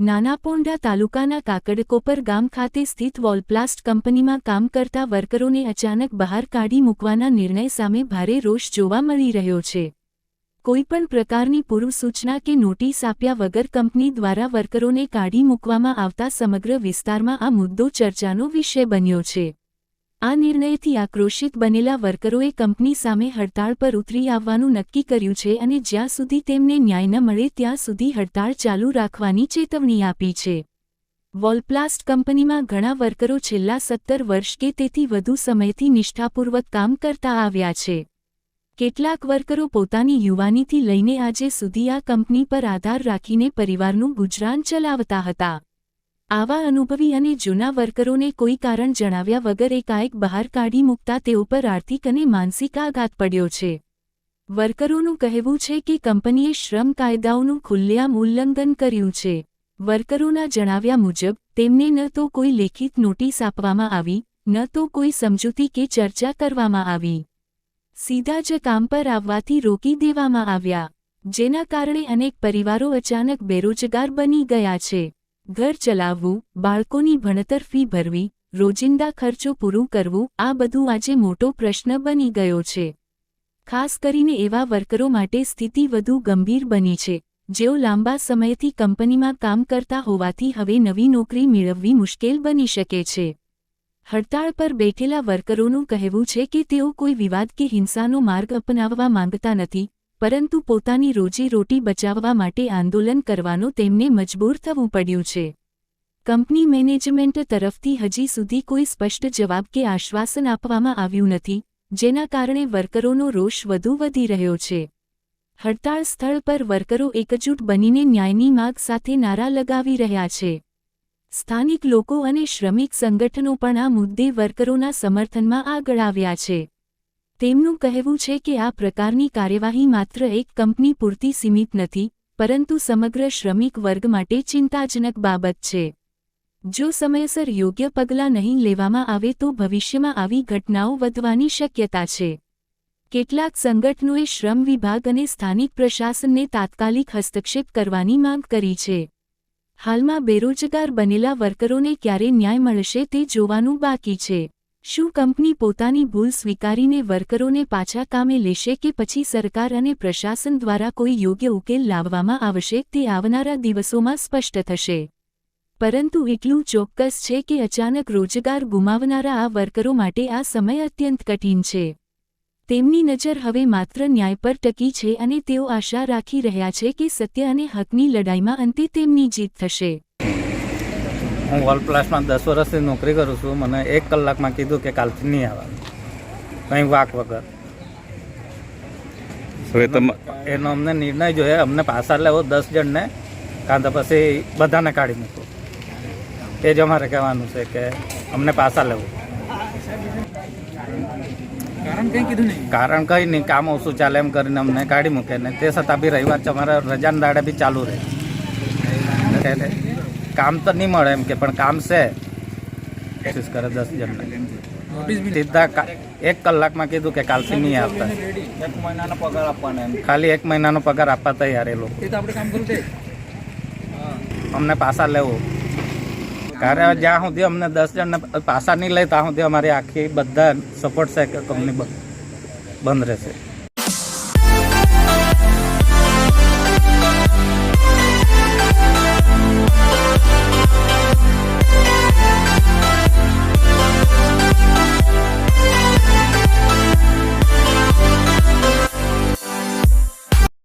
નાનાપોંઢા તાલુકાના કાકડકોપર ગામ ખાતે સ્થિત વોલપ્લાસ્ટ કંપનીમાં કામ કરતા વર્કરોને અચાનક બહાર કાઢી મૂકવાના નિર્ણય સામે ભારે રોષ જોવા મળી રહ્યો છે। કોઈપણ પ્રકારની પૂર્વ સૂચના કે નોટિસ આપ્યા વગર કંપની દ્વારા વર્કરોને કાઢી મૂકવામાં આવતા સમગ્ર વિસ્તારમાં આ મુદ્દો ચર્ચાનો વિષય બન્યો છે। આ નિર્ણયથી આક્રોશિત બનેલા વર્કરોએ કંપની સામે હડતાળ પર ઉતરી આવવાનું નક્કી કર્યું છે અને જ્યાં સુધી તેમને ન્યાય ન મળે ત્યાં સુધી હડતાળ ચાલુ રાખવાની ચેતવણી આપી છે। વોલપ્લાસ્ટ કંપનીમાં ઘણા વર્કરો છેલ્લા 17 વર્ષ કે તેથી વધુ સમયથી નિષ્ઠાપૂર્વક કામ કરતા આવ્યા છે। કેટલાક વર્કરો પોતાની યુવાનીથી લઈને આજે સુધી આ કંપની પર આધાર રાખીને પરિવારનું ગુજરાન ચલાવતા હતા। આવા અનુભવી અને જૂના વર્કરોને કોઈ કારણ જણાવ્યા વગર એકાએક બહાર કાઢી મૂકતા તેઓ પર આર્થિક અને માનસિક આઘાત પડ્યો છે। વર્કરોનું કહેવું છે કે કંપનીએ શ્રમ કાયદાઓનું ખુલ્લેઆમ ઉલ્લંઘન કર્યું છે। વર્કરોના જણાવ્યા મુજબ તેમને ન તો કોઈ લેખિત નોટિસ આપવામાં આવી, ન તો કોઈ સમજૂતી કે ચર્ચા કરવામાં આવી। સીધા જ કામ પર આવવાથી રોકી દેવામાં આવ્યા, જેના કારણે અનેક પરિવારો અચાનક બેરોજગાર બની ગયા છે। ઘર ચલાવવું, બાળકોની ભણતર ફી ભરવી, રોજિંદા ખર્ચો પૂરું કરવું, આ બધું આજે મોટો પ્રશ્ન બની ગયો છે। ખાસ કરીને એવા વર્કરો માટે સ્થિતિ વધુ ગંભીર બની છે જેઓ લાંબા સમયથી કંપનીમાં કામ કરતા હોવાથી હવે નવી નોકરી મેળવવી મુશ્કેલ બની શકે છે। હડતાળ પર બેઠેલા વર્કરોનું કહેવું છે કે તેઓ કોઈ વિવાદ કે હિંસાનો માર્ગ અપનાવવા માંગતા નથી, પરંતુ પોતાની રોજીરોટી બચાવવા માટે આંદોલન કરવાનો તેમને મજબૂર થવું પડ્યું છે। કંપની મેનેજમેન્ટ તરફથી હજી સુધી કોઈ સ્પષ્ટ જવાબ કે આશ્વાસન આપવામાં આવ્યું નથી, જેના કારણે વર્કરોનો રોષ વધુ વધી રહ્યો છે। હડતાળ સ્થળ પર વર્કરો એકજૂટ બનીને ન્યાયની માગ સાથે નારા લગાવી રહ્યા છે। સ્થાનિક લોકો અને શ્રમિક સંગઠનો પણ આ મુદ્દે વર્કરોના સમર્થનમાં આગળ આવ્યા છે। તેમનું કહેવું છે કે આ પ્રકારની કાર્યવાહી માત્ર એક કંપની પૂરતી સીમિત નથી, પરંતુ સમગ્ર શ્રમિક વર્ગ માટે ચિંતાજનક બાબત છે। જો સમયસર યોગ્ય પગલાં નહીં લેવામાં આવે તો ભવિષ્યમાં આવી ઘટનાઓ વધવાની શક્યતા છે। કેટલાક સંગઠનોએ શ્રમ વિભાગ અને સ્થાનિક પ્રશાસનને તાત્કાલિક હસ્તક્ષેપ કરવાની માંગ કરી છે। હાલમાં બેરોજગાર બનેલા વર્કરોને ક્યારે ન્યાય મળશે તે જોવાનું બાકી છે। શું કંપની પોતાની ભૂલ સ્વીકારીને વર્કરોને પાછા કામે લેશે કે પછી સરકાર અને પ્રશાસન દ્વારા કોઈ યોગ્ય ઉકેલ લાવવામાં આવશે તે આવનારા દિવસોમાં સ્પષ્ટ થશે। પરંતુ એટલું ચોક્કસ છે કે અચાનક રોજગાર ગુમાવનારા આ વર્કરો માટે આ સમય અત્યંત કઠિન છે। તેમની નજર હવે માત્ર ન્યાય પર ટકી છે અને તેઓ આશા રાખી રહ્યા છે કે સત્ય અને હકની લડાઈમાં અંતે તેમની જીત થશે। હું વોલપ્લાસ્ટમાં 10 વર્ષથી નોકરી કરું છું। મને 1 કલાકમાં કીધું કે કાલથી નહીં આવવાનું, કંઈ વાક વગર। એનો અમને નિર્ણય જોઈએ, અમને પાછા લેવો 10 જણને, કાં તો પછી બધાને કાઢી મૂકો। એ જ અમારે કહેવાનું છે કે અમને પાછા લેવું। કારણ કંઈ નહીં, કામ ઓછું ચાલે એમ કરીને અમને કાઢી મૂકે ને તે છતાં બી રવિવાર અમારા રજાના દાડે બી ચાલુ રહે। કામ તો નહીં મળે એમ કે, પણ કામ છે કોશિશ કરે 10 જણને। સીધા 1 કલાકમાં કીધું કે કાલથી નહીં આવતા, 1 મહિનાનો પગાર આપવાનો, એમ ખાલી 1 મહિનાનો પગાર આપવા તૈયાર એ લોકો। અમને પાછા લેવું, કારણ જ્યાં સુધી અમને 10 જણને પાછા નહીં લે ત્યાં સુધી અમારી આખી બધા સપોર્ટ છે કે કંપની બંધ રહેશે।